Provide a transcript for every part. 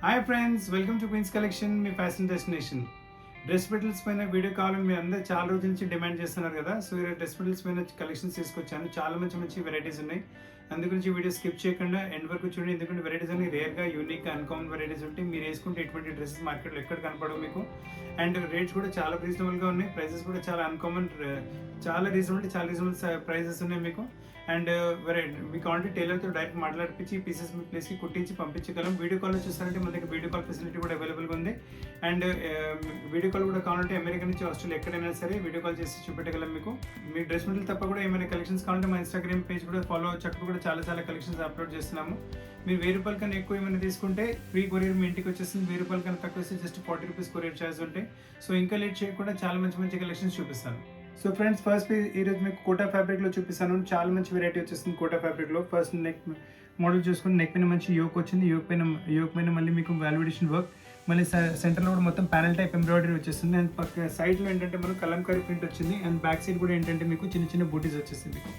Hi friends, welcome to Queens collection, మీ fashion destination. Dress materials పైన video కావాలని మీరు అందరూ చాలా రోజుల నుంచి డిమాండ్ చేస్తున్నారు కదా. సో ఈ డ్రెస్ మెటీరియల్స్ పైన కలెక్షన్స్ తీసుకొచ్చాను. చాలా మంచి వెరైటీస్ ఉన్నాయి. అందు గురించి వీడియో స్కిప్ చేయకుండా ఎండ్ వరకు చూడండి. ఎందుకంటే వెరైటీస్ అన్ని రేర్గా, యూనిక్గా, అన్కామన్ వెరైటీస్ ఉంటాయి. మీరు వేసుకుంటే ఎటువంటి డ్రెస్సెస్ మార్కెట్లో ఎక్కడ కనపడవు మీకు. అండ్ రేట్స్ కూడా చాలా రీజనబుల్గా ఉన్నాయి. ప్రైసెస్ కూడా చాలా అన్కామన్, చాలా రీజనబుల్ ప్రైసెస్ ఉన్నాయి మీకు. అండ్ మీకు ఆల్రెడీ టైలర్తో డైరెక్ట్ మాట్లాడిపించి పీసెస్ మీ ప్లేస్కి కుట్టించి పంపించగలం. వీడియో కాల్లో చూస్తారంటే మన దగ్గర వీడియో కాల్ ఫెసిలిటీ కూడా అవైలబుల్గా ఉంది. అండ్ వీడియో కాల్ కూడా కావాలంటే అమెరికా నుంచి ఆస్ట్రేలియా ఎక్కడైనా సరే వీడియో కాల్ చేసి చూపెట్టగలం మీకు. మీ డ్రెస్ మెటీరియల్ తప్ప కూడా ఏమైనా కలెక్షన్స్ కావాలంటే మా ఇన్స్టాగ్రామ్ పేజ్ కూడా ఫాలో అవ్వచ్చు. అక్కడ కూడా చాలా కలెక్షన్స్ అప్లోడ్ చేస్తున్నాము. మీరు 1000 రూపాయల కన్నా ఎక్కువ ఏమైనా తీసుకుంటే ఫ్రీ కొరియర్ మీ ఇంటికి వచ్చేస్తుంది. 1000 రూపాయల కన్నా తక్కువ వస్తే జస్ట్ 40 రూపీస్ కొరియర్ ఛార్జ్ ఉంటాయి. సో ఇంకా లేట్ చేయకుండా చాలా మంచి కలెక్షన్స్ చూపిస్తాను. సో ఫ్రెండ్స్, ఫస్ట్ ఈరోజు మీకు కోటా ఫ్యాబ్రిక్లో చూపిస్తాను. చాలా మంచి వెరైటీ వచ్చేస్తుంది కోటా ఫ్యాబ్రిక్లో. ఫస్ట్ నెక్ మోడల్ చూసుకుని నెక్ పైన మంచి యోక్ వచ్చింది. యోక్ పైన మళ్ళీ మీకు వాల్యుడేషన్ వర్క్, మళ్ళీ సెంటర్లో కూడా మొత్తం ప్యానల్ టైప్ ఎంబ్రాయిడరీ వచ్చేస్తుంది. అండ్ పక్క సైడ్లో ఏంటంటే మనకు కలంకారీ ప్రింట్ వచ్చింది. అండ్ బ్యాక్ సైడ్ కూడా ఏంటంటే మీకు చిన్న బూటీస్ వచ్చేసింది మీకు.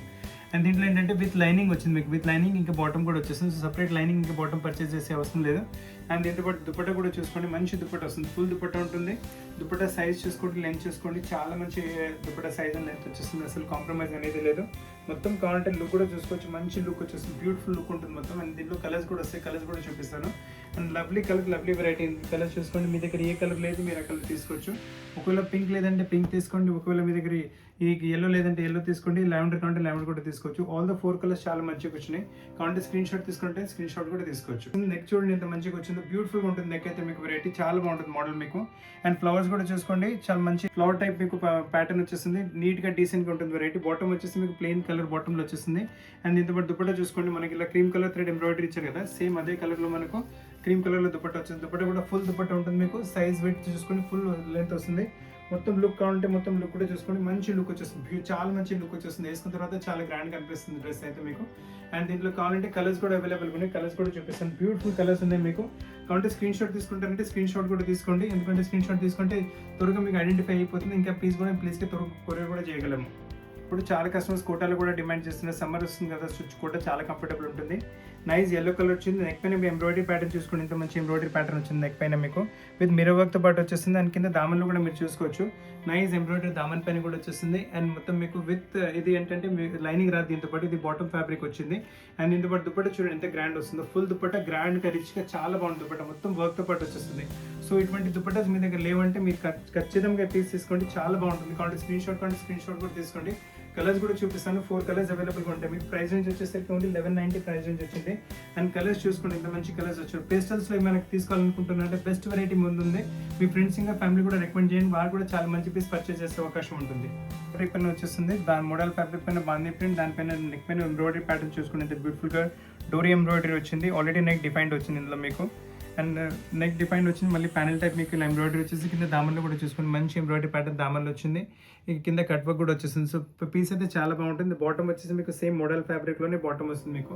అండ్ దీంట్లో ఏంటంటే విత్ లైనింగ్ వచ్చింది మీకు. విత్ లైనింగ్ ఇంకా బాటమ్ కూడా వచ్చేస్తుంది. సో సపరేట్ లైనింగ్ ఇంకా బాటమ్ పర్చేస్ చేసే అవసరం లేదు. అండ్ దీంతో పాటు దుపట్టా కూడా చూసుకోండి. మంచి దుపట్టా వస్తుంది. ఫుల్ దుపట్టా ఉంటుంది. దుపట్టా సైజ్ చూసుకోండి, లెంత్ చూసుకోండి. చాలా మంచి దుపట్టా సైజ్ అండ్ లెంత్ వచ్చేస్తుంది. అసలు కాంప్రమైజ్ అనేది లేదు. మొత్తం కావాలంటే లుక్ కూడా చూసుకోవచ్చు. మంచి లుక్ వచ్చేస్తుంది. బ్యూటిఫుల్ లుక్ ఉంటుంది మొత్తం. అండ్ దీంట్లో కలర్స్ కూడా వస్తాయి. కలర్స్ కూడా చూపిస్తాను. And lovely variety. కలర్స్ చూసుకోండి. మీ దగ్గర ఏ కలర్ లేదు మీరు ఆ కలర్ తీసుకోవచ్చు. ఒకవేళ పింక్ లేదంటే పింక్ తీసుకోండి. ఒకవేళ మీ దగ్గర ఈ ఎల్లో లేదంటే ఎల్లో తీసుకోండి. లావెండర్ కావాలంటే లావెండర్ కూడా తీసుకోవచ్చు. ఆల్ ద 4 కలర్స్ చాలా మంచిగా వచ్చినాయి. కావాలంటే స్క్రీన్ షాట్ తీసుకుంటే స్క్రీన్ షాట్ కూడా తీసుకోవచ్చు. నెక్ చూడండి ఎంత మంచిగా వచ్చిందో. బ్యూటిఫుల్గా ఉంటుంది నెక్ అయితే మీకు. వెరైటీ చాలా బాగుంటుంది మోడల్ మీకు. అండ్ ఫ్లవర్స్ కూడా చూసుకోండి. చాలా మంచి ఫ్లవర్ టైప్ మీకు ప్యాటర్న్ వచ్చేస్తుంది. నీట్గా డీసెంట్గా ఉంటుంది వెరైటీ. బాటమ్ వచ్చేసి మీకు ప్లెయిన్ కలర్ బాటంలో వచ్చేస్తుంది. అండ్ దీంతో పాటు దుపట్టా చూసుకోండి. మనకి ఇలా క్రీమ్ కలర్ థ్రెడ్ ఎంబ్రాయిడరీ ఇచ్చారు కదా, సేమ్ అదే కలర్లో మనకు క్రీమ్ కలర్లో దుపట్టా వచ్చింది. దుపట్టా కూడా ఫుల్ దుపట్టా ఉంటుంది మీకు. సైజ్ వెయిట్ చూసుకొని ఫుల్ లెంత్ వస్తుంది. మొత్తం లుక్ కావాలంటే మొత్తం లుక్ కూడా చూసుకోండి. మంచి లుక్ వచ్చేస్తుంది. చాలా మంచి లుక్ వచ్చేస్తుంది. వేసుకున్న తర్వాత చాలా గ్రాండ్గా అనిపిస్తుంది డ్రెస్ అయితే మీకు. అండ్ దీంట్లో కావాలంటే కలర్స్ కూడా అవైలబుల్గా ఉన్నాయి. కలర్స్ కూడా చూపిస్తాను. బ్యూటిఫుల్ కలర్స్ ఉన్నాయి మీకు. కావాలంటే స్క్రీన్ షాట్ తీసుకుంటారంటే స్క్రీన్ షాట్ కూడా తీసుకోండి. ఎందుకంటే స్క్రీన్ షాట్ తీసుకుంటే త్వరగా మీకు ఐడెంటిఫై అయిపోతుంది. ఇంకా ప్లీజ్కి త్వరగా కొరియర్ కూడా చేయగలము. ఇప్పుడు చాలా కస్టమర్స్ కోటాలు కూడా డిమాండ్ చేస్తున్నారు. సమ్మర్ వస్తుంది కదా, కోట చాలా కంఫర్టబుల్ ఉంటుంది. నైస్ ఎల్లో కలర్ వచ్చింది. నెక్ పైన ఎంబ్రాయిడరీ ప్యాటర్న్ చూసుకోండి. ఇంత మంచి ఎంబ్రాయిడరీ ప్యాటర్న్ వచ్చింది నెక్ పైన మీకు. విత్ మిర్రర్ వర్క్తో పాటు వచ్చేస్తుంది. దాని కింద దామన్లు కూడా మీరు చూసుకోవచ్చు. నైస్ ఎంబ్రాయిడరీ దామన్ పైన కూడా వచ్చేస్తుంది. అండ్ మొత్తం మీకు విత్ ఇది ఏంటంటే లైనింగ్ రాదు దీంతో పాటు. ఇది బాటమ్ ఫ్యాబ్రిక్ వచ్చింది. అండ్ దీంతో పాటు దుపట్టా చూడండి ఎంత గ్రాండ్ వస్తుందో. ఫుల్ దుపట్టా గ్రాండ్గా రిచ్గా చాలా బాగుంది దుపట్టా. మొత్తం వర్క్తో పాటు వచ్చేస్తుంది. సో ఇటువంటి దుపట్టాస్ మీ దగ్గర లేవంటే మీరు ఖచ్చితంగా తీసుకోండి. చాలా బాగుంటుంది. కాబట్టి స్క్రీన్ షాట్ కూడా తీసుకోండి. కలర్స్ కూడా చూపిస్తాను. 4 కలర్స్ అవైలబుల్గా ఉంటాయి. మీకు ప్రైస్ రేంజ్ వచ్చేసరికి ఓన్లీ 1190 ప్రైస్ రేంజ్ వచ్చింది. అండ్ కలర్స్ చూసుకోండి ఎంత మంచి కలర్స్ వచ్చారు. పేస్టల్స్లో మనకి తీసుకోవాలనుకుంటున్నారంటే బెస్ట్ వెరైటీ ముందుంది. మీ ఫ్రెండ్స్ ఇంకా ఫ్యామిలీ కూడా రికమెండ్ చేయండి. వారు కూడా చాలా మంచి పీస్ పర్చేస్ చేసే అవకాశం ఉంటుంది. ఫ్యాబ్రిక్ పైన వచ్చేస్తుంది. దాని మోడల్ ఫ్యాబ్రిక్ పైన బాందీ ప్రింట్, దానిపైన నెక్ పైన ఎంబ్రాయిడరీ ప్యాటర్న్ చూసుకుని ఎంత బ్యూటిఫుల్గా డోరీ ఎంబ్రాయిడరీ వచ్చింది. ఆల్రెడీ నెక్ డిఫైన్డ్ వచ్చింది ఇందులో మీకు. అండ్ నెక్ డిఫైన్ వచ్చింది. మళ్ళీ ప్యానల్ టైప్ మీకు ఇలా ఎంబ్రాయిడరీ వచ్చేసి కింద దామన్లో కూడా చూసుకుని మంచి ఎంబ్రాయిడరీ ప్యాటర్న్ దామన్లో వచ్చింది. ఇక కింద కట్ వర్క్ కూడా వచ్చేసింది. సో పీస్ అయితే చాలా బాగుంటుంది. బాటమ్ వచ్చేసి మీకు సేమ్ మోడల్ ఫ్యాబ్రిక్లోనే బాటమ్ వస్తుంది మీకు.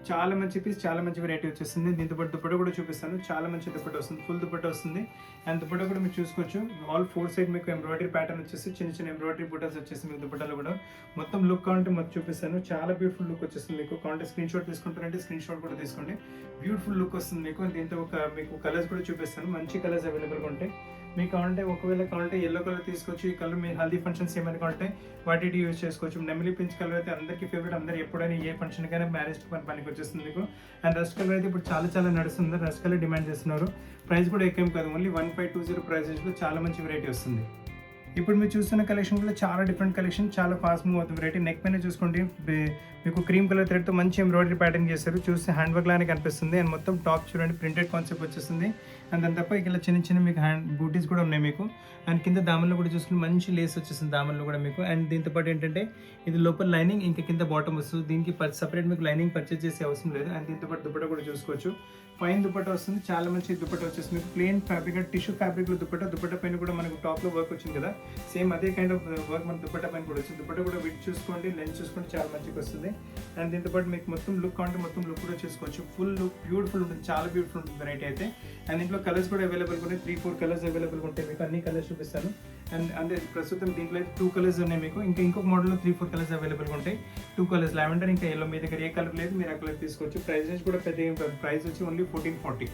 చాలా మంచి పీస్, చాలా మంచి వెరైటీ వచ్చేస్తుంది. దీంతో పాటు దుపట్టా కూడా చూపిస్తాను. చాలా మంచి దుపట్టా వస్తుంది. ఫుల్ దుపట్టా వస్తుంది. అండ్ దుపట్టా కూడా మీరు చూసుకోవచ్చు. ఆల్ 4 సైడ్ మీకు ఎంబ్రాయిడరీ ప్యాటర్న్ వచ్చేసి చిన్న ఎంబ్రాయిడరీ బుటాస్ వచ్చేసి మీకు దుపట్టాలో కూడా మొత్తం లుక్ కావాలంటే మొత్తం చూపిస్తాను. చాలా బ్యూటిఫుల్ లుక్ వచ్చేస్తుంది మీకు. కావాలంటే స్క్రీన్ షాట్ తీసుకుంటారంటే స్క్రీన్ షాట్ కూడా తీసుకోండి. బ్యూటిఫుల్ లుక్ వస్తుంది మీకు. దీంతో మీకు కలర్స్ కూడా చూపిస్తాను. మంచి కలర్స్ అవైలబుల్గా ఉంటాయి. మీకు కావాలంటే ఒకవేళ కావాలంటే ఎల్లో కలర్ తీసుకోవచ్చు. ఈ కలర్ మీ హల్దీ ఫంక్షన్స్ ఏమైనా కావాలంటే వాటి యూజ్ చేసుకోవచ్చు. నెమిలి పించ్ కలర్ అయితే అందరికీ ఫేవరెట్. అందరూ ఎప్పుడైనా ఏ ఫంక్షన్కైనా మ్యారేజ్ పనికి వచ్చేస్తుంది మీకు. అండ్ రస్ట్ కలర్ అయితే ఇప్పుడు చాలా నడుస్తుంది. రస్ట్ కలర్ డిమాండ్ చేస్తున్నారు. ప్రైస్ కూడా ఎక్కువ కాదు. ఓన్లీ 1520 ప్రైసెస్లో చాలా మంచి వెరైటీ వస్తుంది. ఇప్పుడు మీరు చూస్తున్న కలెక్షన్ కూడా చాలా డిఫరెంట్ కలెక్షన్. చాలా ఫాస్ట్ మూవ్ అవుతుంది వెరైటీ. నెక్ పైన చూసుకోండి. మీకు క్రీమ్ కలర్ థ్రెడ్తో మంచి ఎంబ్రాయిడరీ ప్యాటర్న్ చేశారు. చూస్తే హ్యాండ్ వర్క్ లానే కనిపిస్తుంది. అండ్ మొత్తం టాప్ చూడండి ప్రింటెడ్ కాన్సెప్ట్ వచ్చేస్తుంది. అండ్ దాని తప్ప ఇలా చిన్న మీకు హ్యాండ్ బూటీస్ కూడా ఉన్నాయి మీకు. అండ్ కింద దామన్లో కూడా చూసుకుని మంచి లేస్ వచ్చేసింది దామన్లో కూడా మీకు. అండ్ దీంతో పాటు ఏంటంటే ఇది లోపల లైనింగ్ ఇంకా కింద బాటమ్ వస్తుంది. దీనికి సపరేట్ మీకు లైనింగ్ పర్చేస్ చేసే అవసరం లేదు. అండ్ దీంతో పాటు దుపట్టా కూడా చూసుకోవచ్చు. ఫైన్ దుపట్టా వస్తుంది. చాలా మంచి దుపట్టా వచ్చేసి మీకు ప్లెయిన్ ఫ్యాబ్రిక్ టిష్యూ ఫ్యాబ్రిక్లో దుపట్టా పైన కూడా మనకు టాప్లో వర్క్ వచ్చింది కదా, సేమ్ అదే కైండ్ ఆఫ్ వర్క్ మన దుపట్టా పైన కూడా వచ్చింది. దుపట్టా కూడా విడ్ చూసుకోండి, లెన్స్ చూసుకోండి, చాలా మంచిగా వస్తుంది. అండ్ దీంతో పాటు మీకు మొత్తం లుక్ అంటే మొత్తం లుక్ కూడా చూసుకోవచ్చు. ఫుల్ లుక్ బ్యూటిఫుల్ ఉంటుంది. చాలా బ్యూటిఫుల్ ఉంటుంది వెరైటీ అయితే. అండ్ దీంట్లో కలర్స్ కూడా అవైలబుల్గా ఉన్నాయి. 3-4 కలర్స్ అవైలబుల్గా ఉంటాయి మీకు. అన్ని కలర్స్ చూపిస్తాను. అండ్ అంటే ప్రస్తుతం దీంట్లో అయితే 2 కలర్స్ ఉన్నాయి మీకు. ఇంకొక మోడల్లో 3-4 కలర్స్ అవైలబుల్గా ఉంటాయి. 2 కలర్స్ లావెండర్ ఇంకా ఎల్లో. మీ దగ్గర ఏ కలర్ లేదు మీరు ఆ కలర్ తీసుకోవచ్చు. ప్రైస్ కూడా పెద్ద ప్రైస్ వచ్చి ఓన్లీ 1440.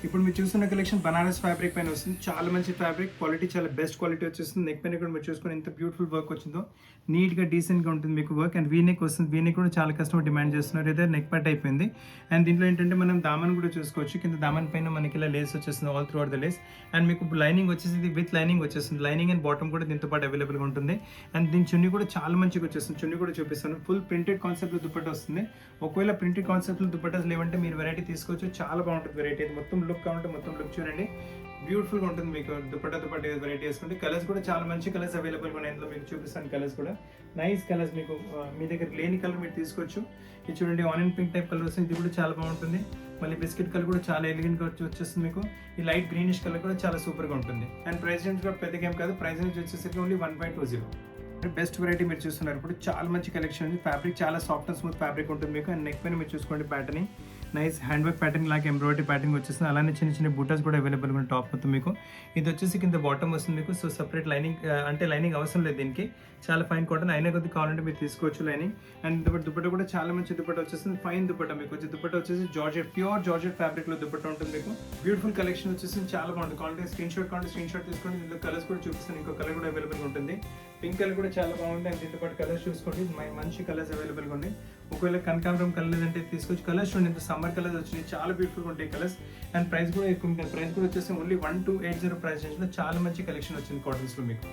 ఇప్పుడు మీరు చూస్తున్న కలెక్షన్ బనారస్ ఫ్యాబ్రిక్ పైన వస్తుంది. చాలా మంచి ఫ్యాబ్రిక్, క్వాలిటీ చాలా బెస్ట్ క్వాలిటీ వచ్చేస్తుంది. నెక్ పైన కూడా మీరు చూసుకొని ఎంత బ్యూటిఫుల్ వర్క్ వచ్చిందో, నీట్గా డీసెంట్గా ఉంటుంది మీకు వర్క్. అండ్ వీ నెక్ వస్తుంది. వీ నెక్ కూడా చాలా కస్టమర్ డిమాండ్ చేస్తున్నారు. ఏదైతే నెక్ పట్ అయిపోయింది. అండ్ దీంట్లో ఏంటంటే మనం దామన్ కూడా చూసుకోవచ్చు. కింద దామన్ పైన మనకి ఇలా లేస్ వచ్చేస్తుంది, all throughout the lace. And మీకు లైనింగ్ వచ్చేసి విత్ లైనింగ్ వచ్చేస్తుంది. లైనింగ్ అండ్ బాటమ్ కూడా దీంతో పాటు అవైలబుల్గా ఉంటుంది. అండ్ దీని చున్నీ కూడా చాలా మంచిగా వచ్చేస్తుంది. చున్నీ కూడా చూపిస్తాను. ఫుల్ ప్రింటెడ్ కాన్సెప్ట్లో దుపట్టా వస్తుంది. ఒకవేళ ప్రింటెడ్ కాన్సెప్ట్లో దుపట్టాస్ లేవంటే మీరు వెరైటీ తీసుకోవచ్చు. చాలా బాగుంటుంది వెరైటీ. అది మొత్తం లుక్ కావాలంటే మొత్తం లుక్ చూడండి, బ్యూటిఫుల్గా ఉంటుంది మీకు. దుపట్టా వెరైటీ వేసుకుంటే కలర్స్ కూడా చాలా మంచి కలర్స్ అవైలబుల్గా ఉన్నాయి. ఇందులో మీకు చూపిస్తాను కలర్స్ కూడా నైస్ కలర్స్. మీకు మీ దగ్గర లేని కలర్ మీరు తీసుకోవచ్చు. ఇది చూడండి, ఆనియన్ పింక్ టైప్ కలర్ వస్తుంది. ఇది కూడా చాలా బాగుంటుంది. మళ్ళీ బిస్కెట్ కలర్ కూడా చాలా ఎలిగెంట్గా వచ్చేస్తుంది మీకు. ఈ లైట్ గ్రీనిష్ కలర్ కూడా చాలా సూపర్గా ఉంటుంది. అండ్ ప్రైస్ రేంజ్ కూడా పెద్దగా ఏం కాదు. ప్రైస్ రేంజ్ వచ్చేసరికి ఓన్లీ 1.20. బెస్ట్ వెరైటీ మీరు చూస్తున్నారు. ఇప్పుడు చాలా మంచి కలెక్షన్ ఉంది. ఫ్యాబ్రిక్ చాలా సాఫ్ట్ అండ్ స్మూత్ ఫ్యాబ్రిక్ ఉంటుంది మీకు. అండ్ నెక్ పైన మీరు చూసుకోండి patterning, nice hand work pattern లాగా ఎంబ్రాయిడరీ ప్యాటర్న్ వచ్చేస్తుంది. అలానే చిన్న చిన్న బూటాస్ కూడా అవైలబుల్గా ఉన్నాయి టాప్ మొత్తం మీకు. ఇది వచ్చేసి కింద బాటమ్ వస్తుంది మీకు. సో సపరేట్ లైనింగ్ అంటే లైనింగ్ అవసరం లేదు దీనికి. చాలా ఫైన్ కాటన్ అయినా కొద్ది కావాలంటే మీరు తీసుకోవచ్చు లైనింగ్. అండ్ దుపట్టా కూడా చాలా మంచి దుపట్టా వచ్చేస్తుంది. ఫైన్ దుపట్టా మీకు వచ్చి దుపట్టా వచ్చేసి జార్జెట్, ప్యూర్ జార్జెట్ ఫ్యాబ్రిక్లో దుపట్టా ఉంటుంది మీకు. బ్యూటిఫుల్ కలెక్షన్ వచ్చేసి చాలా బాగుంటుంది. కావాలంటే స్క్రీన్ షాట్ తీసుకోండి. దీంట్లో కలర్స్ కూడా చూపిస్తాను. ఇంకో కలర్ కూడా అవైలబుల్గా ఉంటుంది. పింక్ కలర్ కూడా చాలా బాగుంది. అండ్ దీంతో పాటు కలర్స్ చూసుకోండి, మంచి కలర్స్ అవైలబుల్గా ఉన్నాయి. ఒకవేళ కనకాంబరం కలర్ అంటే తీసుకోవచ్చు. కలర్స్ చూడండి, ఇంత సమ్మర్ కలర్స్ వచ్చినాయి, చాలా బ్యూటిఫుల్గా ఉంటాయి కలర్స్. అండ్ ప్రైస్ కూడా ఎక్కువ ఉంటుంది. ప్రైస్ కూడా వచ్చేసి ఓన్లీ 1280 ప్రైస్ రేంజ్లో చాలా మంచి కలెక్షన్ వచ్చింది కాటన్స్లో మీకు.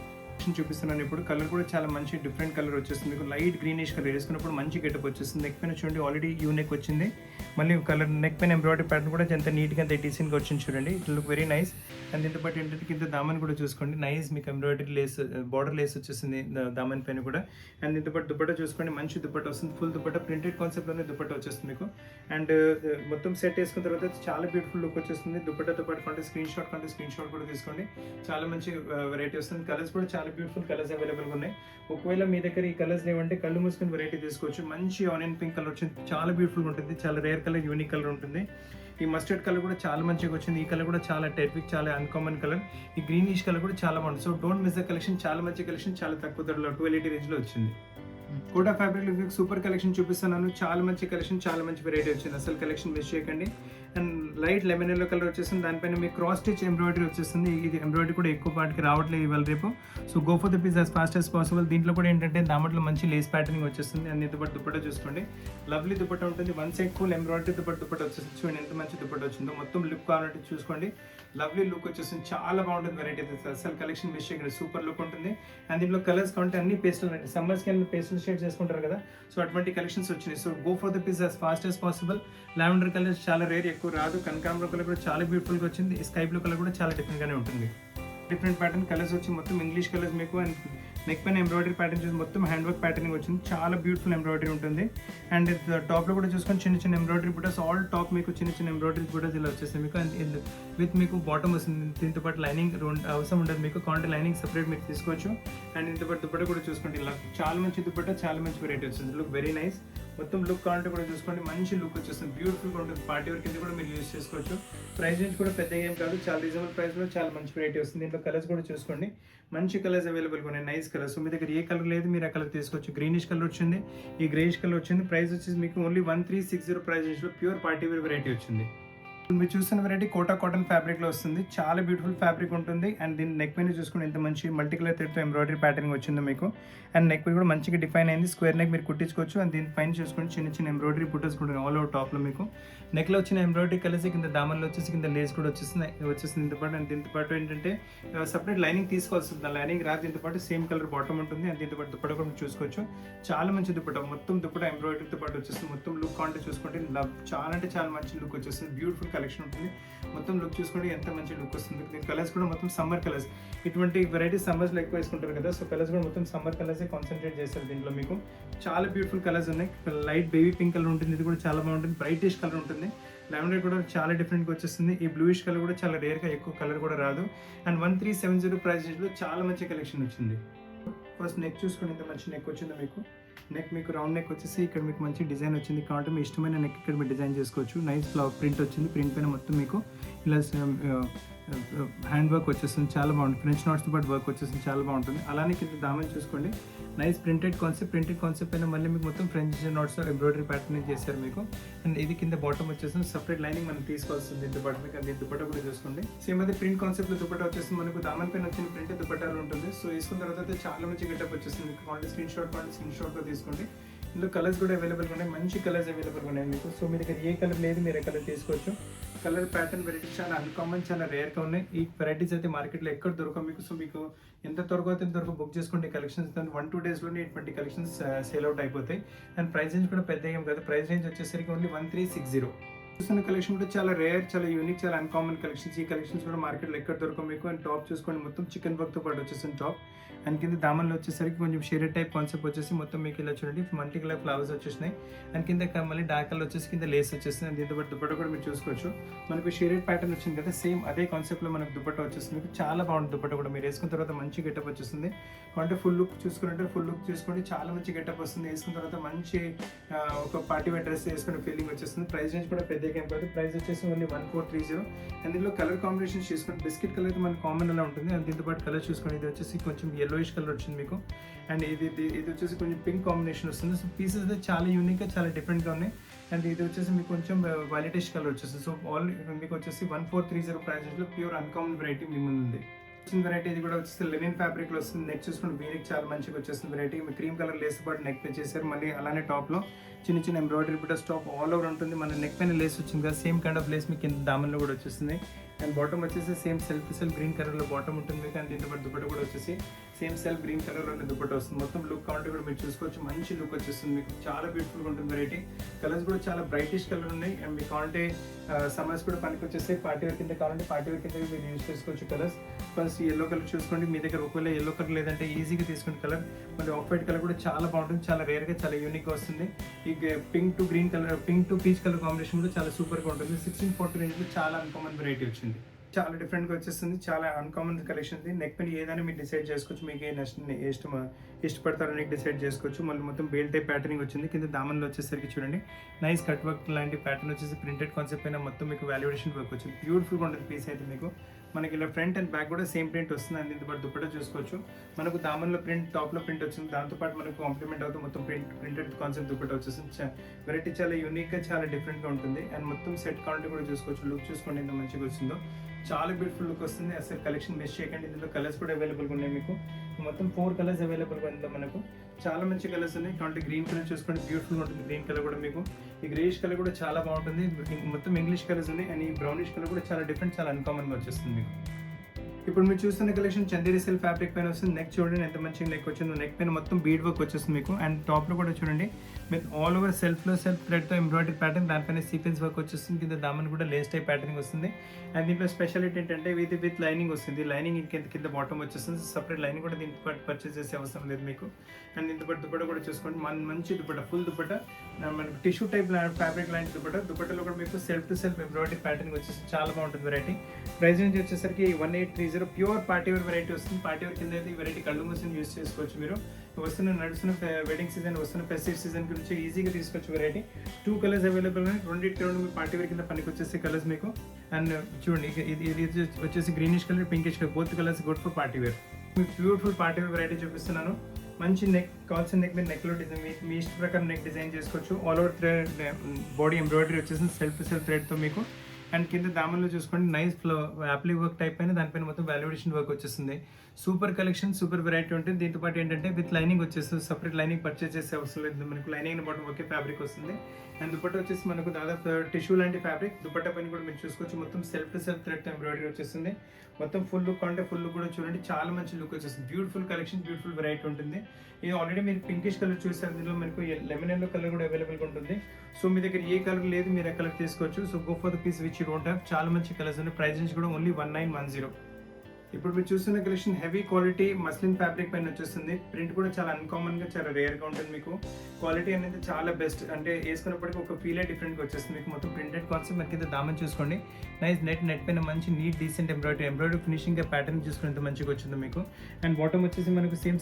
చూపిస్తున్నాను ఇప్పుడు. కలర్ కూడా చాలా మంచి డిఫరెంట్ కలర్ వచ్చేస్తుంది మీకు. లైట్ గ్రీనిష్ కలర్ వేసుకున్నప్పుడు మంచి గెటప్ వచ్చేస్తుంది. నెక్ పైన చూడండి ఆల్రెడీ యూ నెక్ వచ్చింది. మళ్ళీ కలర్ నెక్ పైన ఎంబ్రాయిడరీ ప్యాటర్న్ కూడా ఎంత నీట్గా ఎంత డీసెంట్గా వచ్చింది చూడండి. It look very nice. And దీంతో పాటు ఏంటంటే కింద దామన్ కూడా చూసుకోండి, నైస్ మీకు ఎంబ్రాయిడరీ లేస్, బార్డర్ లేస్ వచ్చేసింది దామన్ పైన కూడా. అండ్ దీంతో పాటు దుపట్టా చూసుకోండి, మంచి దుపట్టా వస్తుంది. ఫుల్ దుపట్టా ప్రింటెడ్ కాన్సెప్ట్లోనే దుపట్టా వచ్చేస్తుంది మీకు. అండ్ మొత్తం సెట్ వేసుకున్న తర్వాత చాలా బ్యూటిఫుల్ లుక్ వచ్చేస్తుంది. దుపట్టాతో పాటు కంటే స్క్రీన్ షాట్ కూడా తీసుకోండి. చాలా మంచి వెరైటీ వస్తుంది. కలర్స్ కూడా చాలా బ్యూటిఫుల్ కలర్స్ అవైలబుల్గా ఉన్నాయి. ఒకవేళ మీ దగ్గర ఈ కలర్స్ లేవంటే కళ్ళు మూసుకుని వెరైటీ తీసుకోవచ్చు. మంచి ఆనియన్ పింక్ కలర్ వచ్చింది, చాలా బ్యూటిఫుల్గా ఉంటుంది. చాలా రేర్ కలర్, యూనిక్ కలర్ ఉంటుంది. ఈ మస్టర్డ్ కలర్ కూడా చాలా మంచిగా వచ్చింది. ఈ కలర్ కూడా చాలా టెర్పిక్, చాలా అన్కామన్ కలర్. ఈ గ్రీనిష్ కలర్ కూడా చాలా బాగుంటుంది. So don't miss the collection. చాలా మంచి కలెక్షన్, చాలా తక్కువ ధరలో 1280 రేంజ్లో వచ్చింది. కోటా ఫ్యాబ్రిక్ మీకు సూపర్ కలెక్షన్ చూపిస్తున్నాను. చాలా మంచి కలెక్షన్, చాలా మంచి వెరైటీ వచ్చింది. అసలు కలెక్షన్ మిస్ చేయకండి. And light lemon yellow colour వచ్చేస్తుంది. దానిపైన మీకు క్రాస్ స్టిచ్ ఎంబ్రాయిడరీ వచ్చేస్తుంది. ఇది ఎంబ్రాయిడరీ కూడా ఎక్కువ పాటికి రావట్లేదు ఇవాళ రేపు. So go for the piece as fast as possible. దీంట్లో కూడా ఏంటంటే దాంట్లో మంచి లేస్ ప్యాటర్నింగ్ వచ్చేస్తుంది. అండ్ దీంతో పాటు దుపట్టా చూసుకోండి, లవ్లీ దుపట్టా ఉంటుంది. వన్ సైడ్ ఫుల్ ఎంబ్రాయిడరీతో పాటు దుపట్టా వచ్చేస్తుంది. చూడండి ఎంత మంచి దుపట్టా వచ్చిందో. మొత్తం లుక్ కావాలంటే చూసుకోండి, లవ్లీ లుక్ వచ్చేస్తుంది. చాలా బాగుంటుంది వెరైటీ. అసలు కలెక్షన్ మిస్ చేయకండి, సూపర్ లుక్ ఉంటుంది. అండ్ దీంట్లో కలర్స్ కావాలంటే అన్ని పేస్టల్, సమ్మర్స్కి అన్ని పేస్టల్ షేడ్స్ చేసుకుంటారు కదా, సో అటువంటి కలెక్షన్స్ వచ్చినాయి. So go for the piece as fast as possible. Lavender colour చాలా రేర్, ఎక్కువ రాదు. కనకాంబరం కలర్ కూడా చాలా బ్యూటిఫుల్గా వచ్చింది. స్కై బ్లూ కలర్ కూడా చాలా డిఫరెంట్గానే ఉంటుంది. డిఫరెంట్ ప్యాటర్న్ కలర్స్ వచ్చి మొత్తం ఇంగ్లీష్ కలర్స్ మీకు. అండ్ నెక్ పైన ఎంబ్రాయిడరీ ప్యాటర్న్ చూసి మొత్తం హ్యాండ్ వర్క్ ప్యాటర్నింగ్ వచ్చింది. చాలా బ్యూటిఫుల్ ఎంబ్రాయిడరీ ఉంటుంది. అండ్ టాప్లో కూడా చూసుకొని చిన్న చిన్న ఎంబ్రాయిడరీ బుటాస్, ఆల్ టాప్ మీకు చిన్న చిన్న ఎంబ్రాయిడరీ బుటాస్ ఇలా వచ్చేస్తాయి మీకు. అండ్ విత్ మీకు బాటమ్ వస్తుంది. దీంతో పాటు లైనింగ్ అవసరం ఉండదు మీకు. కావాలంటే లైనింగ్ సపరేట్ మీరు తీసుకోవచ్చు. అండ్ దీంతో పాటు దుపట్టా కూడా చూసుకోండి, ఇలా చాలా మంచి దుపట్టా, చాలా మంచి వెరైటీ వస్తుంది. Look very nice. మొత్తం లుక్ కావాలంటే కూడా చూసుకోండి, మంచి లుక్ వచ్చేస్తుంది. బ్యూటిఫుల్గా ఉంటుంది. పార్టీ వేర్ కింద కూడా మీరు యూజ్ చేసుకోవచ్చు. ప్రైస్ రేంజ్ కూడా పెద్దగా ఏం కాదు, చాలా రీజనబుల్ ప్రైస్లో చాలా మంచి వెరైటీ వస్తుంది. దీంట్లో కలర్స్ కూడా చూసుకోండి, మంచి కలర్స్ అవైలబుల్గా ఉన్నాయి, నైస్ కలర్స్. మీ దగ్గర ఏ కలర్ లేదు మీరు ఆ కలర్ తీసుకోవచ్చు. గ్రీనిష్ కలర్ వచ్చింది, ఈ గ్రేష్ కలర్ వచ్చింది. ప్రైస్ వచ్చేసి మీకు ఓన్లీ 1360 ప్రైస్ రేంజ్లో ప్యూర్ పార్టీ వేర్ వెరైటీ వచ్చింది. మీరు చూస్తున్న వెరైటీ కోటా కాటన్ ఫ్యాబ్రిక్లో వస్తుంది. చాలా బ్యూటిఫుల్ ఫ్యాబ్రిక్ ఉంటుంది. అండ్ దీని నెక్ పైన చూసుకుని ఎంత మంచి మల్టీ కలర్ థ్రెడ్తో ఎంబ్రాయిడరీ ప్యాటర్నింగ్ వచ్చిందో మీకు. అండ్ నెక్ పైన కూడా మంచిగా డిఫైన్ అయింది. స్క్వేర్ నెక్ మీరు కుట్టించుకోవచ్చు. అండ్ దీని పైన చూసుకొని చిన్న చిన్న ఎంబ్రాయిడరీ బుటర్స్ కూడా ఆల్ ఓవర్ టాప్లో మీకు. నెక్లో వచ్చిన ఎంబ్రాయిడరీ కలిసి కింద దామన్లో వచ్చేసి కింద లేస్ కూడా వచ్చేస్తుంది. దీంతో పాటు. అండ్ దీంతో పాటు ఏంటంటే సపరేట్ లైనింగ్ తీసుకోవాల్సి ఉంటుంది. ఆ లైనింగ్ రాదు. దీంతో పాటు సేమ్ కలర్ బాటమ్ ఉంటుంది. అండ్ దీంతో పాటు దుపట్టా కూడా చూసుకోవచ్చు. చాలా మంచి దుపట్టా, మొత్తం దుపట్టా ఎంబ్రాయిడరీతో పాటు వచ్చేస్తుంది. మొత్తం లుక్ అంటే చూసుకుంటే చాలా అంటే చాలా మంచి లుక్ వచ్చేస్తుంది. బ్యూటిఫుల్ కలెక్షన్ ఉంటుంది. మొత్తం లుక్ చూసుకోండి ఎంత మంచి లుక్ వస్తుంది. దీని కలర్స్ కూడా మొత్తం సమ్మర్ కలర్స్. ఇటువంటి వెరైటీస్ సమ్మర్స్లో ఎక్కువ వేసుకుంటారు కదా, సో కలర్స్ కూడా మొత్తం సమ్మర్ కలర్సే కాన్సన్ట్రేట్ చేస్తారు దీంట్లో మీకు. చాలా బ్యూటిఫుల్ కలర్స్ ఉన్నాయి. లైట్ బేబీ పింక్ కలర్ ఉంటుంది, ఇది కూడా చాలా బాగుంటుంది. బ్రైటిష్ కలర్ ఉంటుంది. లావెండర్ కూడా చాలా డిఫరెంట్గా వచ్చేస్తుంది. ఈ బ్లూయిష్ కలర్ కూడా చాలా రేర్గా, ఎక్కువ కలర్ కూడా రాదు. అండ్ 1370 ప్రైస్ రేంజ్లో చాలా మంచి కలెక్షన్ వచ్చింది. ఫస్ట్ నెక్ చూసుకుని ఎంత మంచి నెక్ వచ్చిందో మీకు. నెక్ మీకు రౌండ్ నెక్ వచ్చేసి ఇక్కడ మీకు మంచి డిజైన్ వచ్చింది. కాబట్టి మీ ఇష్టమైన నెక్ ఇక్కడ మీరు డిజైన్ చేసుకోవచ్చు. నైస్ ఫ్లవర్ ప్రింట్ వచ్చింది. ప్రింట్ పైన మొత్తం మీకు ఇలా హ్యాండ్ వర్క్ వచ్చేస్తుంది, చాలా బాగుంటుంది. ఫ్రెంచ్ నాట్స్తో పాటు వర్క్ వచ్చేస్తుంది, చాలా బాగుంటుంది. అలానే కింద దామన్ చూసుకోండి, నైస్ ప్రింటెడ్ కాన్సెప్ట్ అయినా మళ్ళీ మీకు మొత్తం ఫ్రెంచ్ నాట్స్ ఎంబ్రాయిడరీ ప్యాటర్న్ చేశారు మీకు. అండ్ ఇది కింద బాటమ్ వచ్చేస్తుంది, సపరేట్ లైనింగ్ మనం తీసుకోవాల్సింది దీంతో పాటు మీకు. అండ్ దుపట్టా కూడా చూసుకోండి, సేమ్ అదే ప్రింట్ కాన్సెప్ట్లో దుపట్టా వచ్చేస్తుంది మనకు. దామన్ పైన వచ్చిన ప్రింట్ దుపట్టాలో ఉంటుంది. సో వేసుకున్న తర్వాత అయితే చాలా మంచి గెటప్ వచ్చేస్తుంది మీకు. కావాలి స్క్రీన్ షాట్తో తీసుకోండి. ఇందులో కలర్స్ కూడా అవైలబుల్గా ఉన్నాయి, మంచి కలర్స్ అవైలబుల్గా ఉన్నాయి మీకు. సో మీ దగ్గర ఏ కలర్ లేదు, మీరు ఏ కలర్ తీసుకోవచ్చు. కలర్ ప్యాటర్న్ వెరైటీస్ చాలా అన్కామన్, చాలా రేర్గా ఉన్నాయి. ఈ వెరైటీస్ అయితే మార్కెట్లో ఎక్కడ దొరకవు మీకు. సో మీకు ఎంత త్వరగా అయితే త్వరగా బుక్ చేసుకోండి కలెక్షన్స్. 1-2 డేస్లోనే ఇటువంటి కలెక్షన్స్ సేల్ అవుట్ అయిపోతాయి. అండ్ ప్రైస్ రేంజ్ కూడా పెద్ద ఏం కదా, ప్రైస్ రేంజ్ వచ్చేసరికి ఓన్లీ 1360. చూస్తున్న కలెక్షన్ కూడా చాలా రేర్, చాలా యూనిక్, చాలా అన్కామన్ కలెక్షన్స్. ఈ కలెక్షన్స్ కూడా మార్కెట్లో ఎక్కడ దొరకవు మీకు. అండ్ టాప్ చూసుకోండి, మొత్తం చికెన్ వర్క్తో పాటు వచ్చేసింది టాప్. అండ్ కింద దామన్లో వచ్చేసరికి కొంచెం షేడెడ్ టైప్ కాన్సెప్ట్ వచ్చేసి మొత్తం మీకు ఇలా చూడండి, మల్టీ కలర్ ఫ్లవర్స్ వచ్చేసినాయి. అండ్ కింద మళ్ళీ డార్క్ కలర్ వచ్చేసి కింద లేస్ వచ్చేస్తుంది. అండ్ దీంతో పాటు దుపట్టా కూడా మీరు చూసుకోవచ్చు. మనకు షేడెడ్ ప్యాటర్న్ వచ్చింది కదా, సేమ్ అదే కాన్సెప్ట్లో మనకు దుపట్టా వచ్చేస్తుంది మీకు. చాలా బాగుంటుంది దుపట్టా కూడా. మీరు వేసుకున్న తర్వాత మంచి గెటప్ వచ్చేస్తుంది. అంటే ఫుల్ లుక్ చూసుకుంటే ఫుల్ లుక్ చూసుకోండి, చాలా మంచి గెటప్ వస్తుంది. వేసుకున్న తర్వాత మంచి ఒక పార్టీ వేర్ డ్రెస్ వేసుకునే ఫీలింగ్ వచ్చేస్తుంది. ప్రైస్ రేంజ్ కూడా పెద్ద ఏం కాదు, ప్రైస్ వచ్చేసి ఓన్లీ 1430. అండ్ దీనిలో కలర్ కాంబినేషన్ చూసుకోండి, బిస్కెట్ కలర్ అయితే మనకు కామన్ అలా ఉంటుంది. అండ్ దీంతో పాటు కలర్ చూసుకోండి, ఇది వచ్చేసి కొంచెం yellowish కలర్ వచ్చింది మీకు. అండ్ ఇది వచ్చేసి కొంచెం పింక్ కాంబినేషన్ వస్తుంది. సో పీసెస్ అయితే చాలా యూనిక్గా, చాలా డిఫరెంట్గా ఉన్నాయి. అండ్ ఇది వచ్చేసి మీకు కొంచెం వైలెటిష్ కలర్ వచ్చేస్తుంది. సో ఆల్ మీకు వచ్చేసి 1430 ప్రైస్ రేంజ్లో ప్యూర్ అన్కామన్ వెరైటీ మీ ముందు ఉంది. వచ్చిన వెరైటీ ఇది కూడా వచ్చేసి లెనిన్ ఫ్యాబ్రిక్లో వస్తుంది. నెక్ చూసుకుంటే వీరికి చాలా మంచిగా వచ్చేస్తుంది వెరైటీ. మీ క్రీమ్ కలర్ లేస్ పాటు నెక్ పే చేశారు. మళ్ళీ అలానే టాప్లో చిన్న ఎంబ్రాయిడరీ బిటస్ టాప్ ఆల్ ఓవర్ ఉంటుంది. మన నెక్ పైన లేస్ వచ్చింది కదా, సేమ్ కైండ్ ఆఫ్ లేస్ మీకు కింద దామన్లో కూడా వచ్చేస్తుంది. అండ్ బాటమ్ వచ్చేసి సేమ్ సెల్ఫ్ గ్రీన్ కలర్లో బాటమ్ ఉంటుంది మీకు. అండ్ దీంతో పాటు దుపట్టా కూడా వచ్చేసి సేమ్ సెల్ఫ్ గ్రీన్ కలర్లో దుపట్టా వస్తుంది. మొత్తం లుక్ కౌంట్ కూడా మీరు చూసుకోవచ్చు, మంచి లుక్ వచ్చేస్తుంది మీకు. చాలా బ్యూటిఫుల్గా ఉంటుంది వెరైటీ. కలర్స్ కూడా చాలా బ్రైటిష్ కలర్ ఉన్నాయి. అండ్ మీకు కావాలంటే సమ్మర్స్ కూడా పనికి వచ్చేసి పార్టీ వేర్ కింద కావాలంటే పార్టీ వేర్ కింద మీరు యూజ్ చేసుకోవచ్చు కలర్స్. ఫస్ట్ ఎల్లో కలర్ చూసుకోండి, మీ దగ్గర ఒకవేళ ఎల్లో కలర్ లేదంటే ఈజీగా తీసుకోండి కలర్. మళ్ళీ ఆఫ్ వైట్ కలర్ కూడా చాలా బాగుంటుంది, చాలా రేర్గా, చాలా యూనిక్గా వస్తుంది. ఈ pink to peach colour combination కూడా చాలా సూపర్గా ఉంటుంది. 1640 రేంజ్లో చాలా అన్కామన్ వెరైటీ వచ్చింది. చాలా డిఫరెంట్గా వచ్చేస్తుంది, చాలా అన్కామన్ కలెక్షన్. నెక్ పైన ఏదైనా మీరు డిసైడ్ చేసుకోవచ్చు, మీకు ఏ ఇష్టపడతారో నీకు డిసైడ్ చేసుకోవచ్చు. మళ్ళీ మొత్తం బేల్ టైప్ ప్యాటర్నింగ్ వచ్చింది. కింద దామన్లో వచ్చేసరికి చూడండి, నైస్ కట్ వర్క్ లాంటి ప్యాటర్న్ వచ్చేసి ప్రింటెడ్ కాన్సెప్ట్ పైన మొత్తం మీకు వాల్యుయేషన్ వర్క్ వచ్చింది. బ్యూటిఫుల్గా ఉంటుంది పీస్ అయితే మీకు. మనకి ఇలా ఫ్రంట్ అండ్ బ్యాక్ కూడా సేమ్ ప్రింట్ వస్తుంది. అండ్ దీంతో పాటు దుపట్టా చూసుకోవచ్చు, మనకు దామన్లో ప్రింట్, టాప్లో ప్రింట్ వచ్చింది. దాంతోపాటు మనకు కాంప్లిమెంట్ అవుతూ మొత్తం ప్రింటెడ్ కాన్సెప్ట్ దుపట్టా వచ్చేసింది. వెరైటీ చాలా యూనిక్గా, చాలా డిఫరెంట్గా ఉంటుంది. అండ్ మొత్తం సెట్ కౌంట్ కూడా చూసుకోవచ్చు. లుక్ చూసుకోండి ఎంత మంచిగా వచ్చిందో, చాలా బ్యూటిఫుల్ లుక్ వస్తుంది. అసలు కలెక్షన్ మిస్ చేయకండి. ఇందులో కలర్స్ కూడా అవైలబుల్గా ఉన్నాయి మీకు. మొత్తం 4 కలర్స్ అవైలబుల్గా ఉంది మనకు. చాలా మంచి కలర్స్ ఉన్నాయి. కాబట్టి గ్రీన్ కలర్ చూసుకోండి, బ్యూటిఫుల్గా ఉంటుంది. గ్రీన్ కలర్ కూడా మీకు, ఈ గ్రేష్ కలర్ కూడా చాలా బాగుంటుంది. మొత్తం ఇంగ్లీష్ కలర్స్ ఉన్నాయి. అండ్ ఈ బ్రౌనిష్ కలర్ కూడా చాలా డిఫరెంట్, చాలా అన్కామన్గా వచ్చేస్తుంది మీకు. ఇప్పుడు మీరు చూస్తున్న కలెక్షన్ చందేరి సిల్క్ ఫ్యాబ్రిక్ పైన వస్తుంది. నెక్ చూడండి ఎంత మంచిగా నెక్ వచ్చిందో. నెక్ పైన మొత్తం బీడ్ వర్క్ వచ్చేస్తుంది మీకు. అండ్ టాప్లో కూడా చూడండి, మీరు ఆల్ ఓవర్ సెల్ఫ్ థ్రెడ్తో ఎంబ్రాయిడరీ ప్యాటర్న్, దానిపైన సీక్వెన్స్ వర్క్ వచ్చేస్తుంది. కింద దామన్ కూడా లేస్ టైప్ ప్యాటర్నింగ్ వస్తుంది. అండ్ దీంట్లో స్పెషాలిటీ ఏంటంటే విత్ లైనింగ్ వస్తుంది. లైనింగ్ కింద బాటమ్ వచ్చేస్తుంది. సపరేట్ లైనింగ్ కూడా దీంతో పాటు పర్చేస్ చేసే అవసరం లేదు మీకు. అండ్ దీంతో పాటు దుపట్టా కూడా చూసుకోండి, మంచి దుపట్టా, ఫుల్ దుపట్టా, మనకు టిష్యూ టైప్ ఫ్యాబ్రిక్ లాంటి దుపట్టాలో కూడా మీకు సెల్ఫ్ ఎంబ్రాయిడరీ ప్యాటర్నింగ్ వచ్చేసి చాలా బాగుంటుంది వెరైటీ. ప్రైస్ రేంజ్ వచ్చేసరికి 1830. ప్యూర్ పార్టీ వేర్ వెరైటీ వస్తుంది. పార్టీ వేర్ కింద అయితే ఈ వెరైటీ కళ్ళు మూసుకొని యూస్ చేసుకోవచ్చు మీరు. నడుస్తున్న వెడ్డింగ్ సీజన్, వస్తున్న ఫెస్టివ్ సీజన్ గురించి ఈజీగా తీసుకోవచ్చు వెరైటీ. 2 కలర్స్ అవైలబుల్ ఉన్నాయి. రెండింటి మీ పార్టీ వేర్ కింద పనికి వచ్చేసి కలర్స్ మీకు. అండ్ చూడండి, ఇది వచ్చేసి greenish colour, pinkish colour, both colours good for party wear. మీకు బ్యూటిఫుల్ పార్టీ వేర్ వెరైటీ చూపిస్తున్నాను. మంచి నెక్ కావాల్సిన నెక్ మీద నెక్లో డిజైన్ మీ ఇష్ట ప్రకారం నెక్ డిజైన్ చేసుకోవచ్చు. All over thread body embroidery వచ్చేసి సెల్ఫ్ థ్రెడ్తో మీకు. అండ్ కింద దామన్లో చూసుకోండి, నైస్ యాప్లీ వర్క్ టైప్ పైన, దానిపైన మొత్తం వాల్యుయేషన్ వర్క్ వచ్చేస్తుంది. సూపర్ కలెక్షన్, సూపర్ వెరైటీ ఉంటుంది. దీంతో పాటు ఏంటంటే విత్ లైనింగ్ వచ్చేస్తుంది. సపరేట్ లైనింగ్ పర్చేస్ చేసే అవసరం లేదు. మనకు లైనింగ్ బాటం ఒకే ఫ్యాబ్రిక్ వస్తుంది. అండ్ దుపట్టా వచ్చేసి మనకు దాదాపు టిష్యూ లాంటి ఫ్యాబ్రిక్. దుపట్టా పైన కూడా మీరు చూసుకోవచ్చు, మొత్తం సెల్ఫ్ థ్రెడ్ ఎంబ్రాయిడరీ వచ్చేస్తుంది. మొత్తం ఫుల్ లుక్ అంటే ఫుల్ లుక్ కూడా చూడండి, చాలా మంచి లుక్ వచ్చేస్తుంది. బ్యూటిఫుల్ కలెక్షన్, బ్యూటిఫుల్ వెరైటీ ఉంటుంది. ఇది ఆల్రెడీ మీరు పింకిష్ కలర్ చూసారు, దీనిలో మనకు లెమన్ ఎల్లో కలర్ కూడా అవైలబుల్గా ఉంటుంది. సో మీ దగ్గర ఏ కలర్ లేదు, మీరు ఏ కలర్ తీసుకోవచ్చు. So go for the piece which you don't have. చాలా మంచి కలర్స్ ఉన్నాయి. ప్రైస్ రేంజ్ కూడా ఓన్లీ 1910. ఇప్పుడు మీరు చూస్తున్న collection heavy quality muslin fabric పైన వచ్చేస్తుంది. ప్రింట్ కూడా చాలా అన్కామన్గా, చాలా రేర్గా ఉంటుంది మీకు. క్వాలిటీ అనేది చాలా బెస్ట్, అంటే వేసుకున్నప్పటికీ ఒక ఫీలే డిఫరెంట్గా వచ్చేస్తుంది మీకు. మొత్తం ప్రింటెడ్ కాన్సెప్ట్. మన కింద దామన్ చూసుకోండి, నైస్ నెట్ పైన మంచి neat decent embroidery finishing pattern చూసుకుని ఎంత మంచిగా వచ్చింది మీకు. అండ్ బాటమ్ వచ్చేసి మనకు సేమ్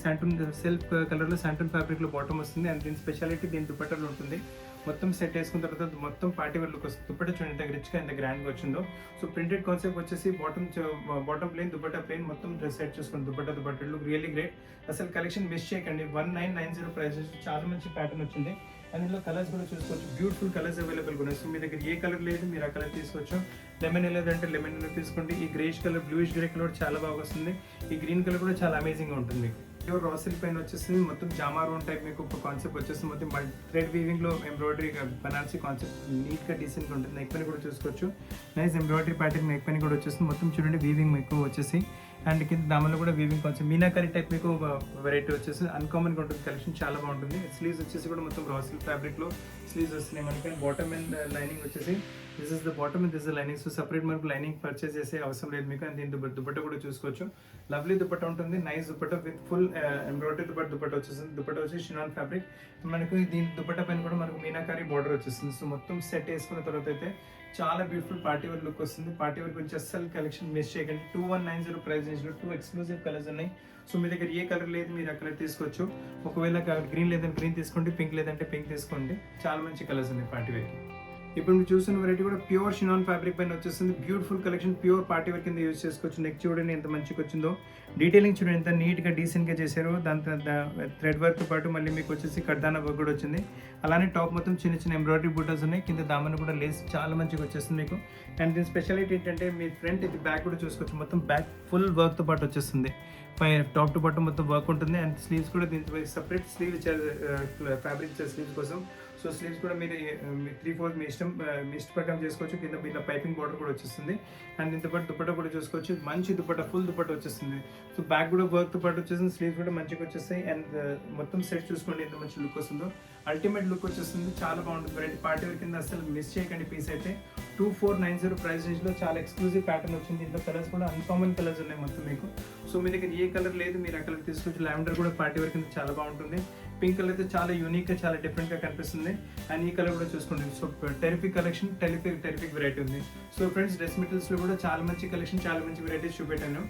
సెల్ఫ్ కలర్లో శాంటూన్ ఫ్యాబ్రిక్లో బాటమ్ వస్తుంది. అండ్ దీని స్పెషాలిటీ దీని దుపట్టాలో ఉంటుంది. మొత్తం సెట్ వేసుకున్న తర్వాత మొత్తం పార్టీ వేర్ లుక్ వస్తుంది. దుపట్టా చూడండి ఎంత రిచ్గా ఎంత గ్రాండ్గా వచ్చిందో. సో ప్రింటెడ్ కాన్సెప్ట్ వచ్చేసి బాటమ్ ప్లేన్, దుపట్టా ప్లేన్, మొత్తం సెట్ చూసుకోండి. Dupatta look really great. అసలు కలెక్షన్ మిస్ చేయకండి. 1990 ప్రైస్, చాలా మంచి ప్యాటర్న్ వచ్చింది. అండ్ ఇందులో కలర్స్ కూడా చూసుకోవచ్చు. బ్యూటిఫుల్ కలర్స్ అవైలబుల్గా ఉన్నాయి. సో మీ దగ్గర ఏ కలర్ లేదు మీరు ఆ కలర్ తీసుకోవచ్చు. లెమన్ లేదంటే లెమన్ ఎల్లో తీసుకోండి. ఈ greyish colour, bluish grey colour చాలా బాగా వస్తుంది. ఈ గ్రీన్ కలర్ కూడా చాలా అమేజింగ్గా ఉంటుంది మీకు. ప్యూర్ రా సిల్క్ పైన వచ్చేసింది. మొత్తం జామారోన్ టైప్ మీకు ఒక కాన్సెప్ట్ వచ్చేస్తుంది. మొత్తం థ్రెడ్ వీవింగ్లో ఎంబ్రాయిడరీ బనారసీ కాన్సెప్ట్ నీట్గా డీసెంట్గా ఉంటుంది. నెక్ పైన కూడా చూసుకోవచ్చు. నైస్ ఎంబ్రాయిడరీ ప్యాటర్న్ నెక్ పైన కూడా వచ్చేస్తుంది. మొత్తం చూడండి వీవింగ్ మీకు వచ్చేసి. అండ్ కింద దామలో కూడా వీవింగ్ కాన్సెప్ట్ మీనాకరీ టైప్ మీకు వెరైటీ వచ్చేసి అన్కామన్గా ఉంటుంది. కలెక్షన్ చాలా బాగుంటుంది. స్లీవ్స్ వచ్చేసి కూడా మొత్తం రా సిల్క్ ఫ్యాబ్రిక్లో స్లీవ్స్ వస్తున్నాయి మనకి. బాటమ్ అండ్ లైనింగ్ వచ్చేసి this is the bottom and this is lining. So separate మనకు లైనింగ్ పర్చేస్ చేసే అవసరం లేదు మీకు. అండ్ దీని దుపట్టా కూడా చూసుకోవచ్చు. లవ్లీ దుపట్టా ఉంటుంది. Nice dupatta with full embroidery dupatta వచ్చేస్తుంది. దుపట్టా వచ్చి షినాన్ ఫ్యాబ్రిక్. మనకు దీని దుపట్టా పైన కూడా మనకు మీనాకారి బార్డర్ వచ్చేస్తుంది. సో మొత్తం సెట్ వేసుకున్న తర్వాత అయితే చాలా బ్యూటిఫుల్ పార్టీ వేర్ లుక్ వస్తుంది. పార్టీ వేర్ గురించి అస్సలు కలెక్షన్ మిస్ చేయకండి. 2190 ప్రైస్ రేంజ్లో 2 ఎక్స్క్లూజివ్ కలర్స్ ఉన్నాయి. సో మీ దగ్గర ఏ కలర్ లేదు మీరు ఆ కలర్ తీసుకోవచ్చు. ఒకవేళ గ్రీన్ లేదంటే గ్రీన్ తీసుకోండి, పింక్ లేదంటే పింక్ తీసుకోండి. చాలా మంచి కలర్స్ ఉన్నాయి పార్టీ వేర్కి. ఇప్పుడు మీరు చూస్తున్న వెరైటీ కూడా ప్యూర్ షినాన్ ఫ్యాబ్రిక్ పైన వచ్చేస్తుంది. Beautiful collection, pure party wear కింద యూజ్ చేసుకోవచ్చు. నెక్ చూడండి ఎంత మంచిగా వచ్చిందో. డీటెయిలింగ్ చూడండి ఎంత నీట్గా డీసెంట్గా చేశారో. దాంతో థ్రెడ్ వర్క్తో పాటు మళ్ళీ మీకు వచ్చేసి కడ్దానా వర్క్ కూడా వచ్చింది. అలానే టాప్ మొత్తం చిన్న చిన్న ఎంబ్రాయిడరీ బూటల్స్ ఉన్నాయి. కింద దామన్ కూడా లేస్ చాలా మంచిగా వచ్చేస్తుంది మీకు. అండ్ దీని స్పెషాలిటీ ఏంటంటే మీ ఫ్రంట్ ఇది బ్యాక్ కూడా చూసుకోవచ్చు. మొత్తం బ్యాక్ ఫుల్ వర్క్తో పాటు వచ్చేస్తుంది. పై టాప్ టు బాటమ్ మొత్తం వర్క్ ఉంటుంది. అండ్ స్లీవ్స్ కూడా దీంతో సపరేట్ స్లీవ్ ఇచ్చారు ఫ్యాబ్రిక్ స్లీవ్స్ కోసం. సో స్లీవ్స్ కూడా మీరు 3/4 మీ ఇష్టం ప్రకారం చేసుకోవచ్చు. కింద ఇలా పైపింగ్ బార్డర్ కూడా వచ్చేస్తుంది. అండ్ దీంతో పాటు దుపట్టా కూడా చూసుకోవచ్చు. మంచి దుపట్టా, ఫుల్ దుపట్టా వచ్చేస్తుంది. సో బ్యాక్ కూడా వర్క్తో పాటు వచ్చేస్తుంది. స్లీవ్స్ కూడా మంచిగా వచ్చేస్తాయి. అండ్ మొత్తం సెట్ చూసుకోండి ఎంత మంచి లుక్ వస్తుందో. అల్టిమేట్ లుక్ వచ్చేస్తుంది. చాలా బాగుంటుంది వెరైటీ. పార్టీ వేర్ కింద అసలు మిస్ చేయకండి పీస్ అయితే. 2490 ప్రైస్ రేంజ్లో చాలా ఎక్స్క్లూజివ్ ప్యాటర్న్ వచ్చింది. ఇంట్లో కలర్స్ కూడా అన్కామన్ కలర్స్ ఉన్నాయి మొత్తం మీకు. సో మీ దగ్గర ఏ కలర్ లేదు మీరు ఆ కలర్ తీసుకోవచ్చు. లావెండర్ కూడా పార్టీ వేర్ కింద చాలా బాగుంటుంది. పింక్ కలర్ అయితే చాలా యూనిక్గా, చాలా డిఫరెంట్గా కనిపిస్తుంది. అండ్ ఈ కలర్ కూడా చూసుకోండి. So terrific collection, terrific variety ఉంది. సో ఫ్రెండ్స్, డ్రెస్ మెటీరియల్స్లో కూడా చాలా మంచి కలెక్షన్, చాలా మంచి వెరైటీస్ చూపెట్టాను.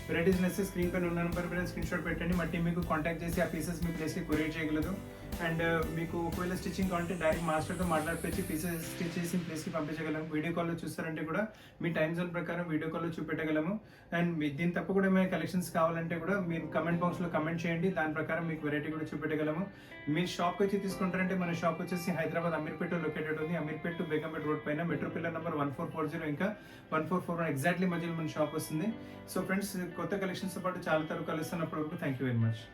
వెరైటీస్ నచ్చితే స్క్రీన్ పైన ఉన్న నెంబర్ పైన స్క్రీన్ షాట్ పెట్టండి. మా టీం మీకు కాంటాక్ట్ చేసి ఆ పీసెస్ మీ ప్లేస్కి కొరియర్ చేయగలదు. అండ్ మీకు ఒకవేళ స్టిచ్చింగ్ కావాలంటే డైరెక్ట్ మాస్టర్తో మాట్లాడిపించి పీసెస్ స్టిచ్ చేసి ప్లేస్కి పంపించగలము. వీడియో కాల్లో చూస్తారంటే కూడా మీ టైం జోన్ ప్రకారం వీడియో కాల్లో చూపెట్టగలము. అండ్ దీని తప్ప కూడా ఏమైనా కలెక్షన్స్ కావాలంటే కూడా మీరు కమెంట్ బాక్స్లో కమెంట్ చేయండి. దాని ప్రకారం మీకు వెరైటీ కూడా చూపెట్టగలము. మీరు షాప్కి వచ్చి తీసుకుంటారంటే మన షాప్ వచ్చేసి హైదరాబాద్ అమీర్పేట లొకేటెడ్ ఉంది. అమీర్పేట టు బేగంపేట రోడ్ పైన మెట్రో పిల్లర్ నెంబర్ 1440 ఇంకా 1441 ఎగ్జాక్ట్లీ మధ్యలో మన షాప్ వస్తుంది. సో ఫ్రెండ్స్, కొత్త కలెక్షన్స్తో పాటు చాలా తరకు కలుస్తున్నప్పుడు థ్యాంక్ యూ వెరీ మచ్.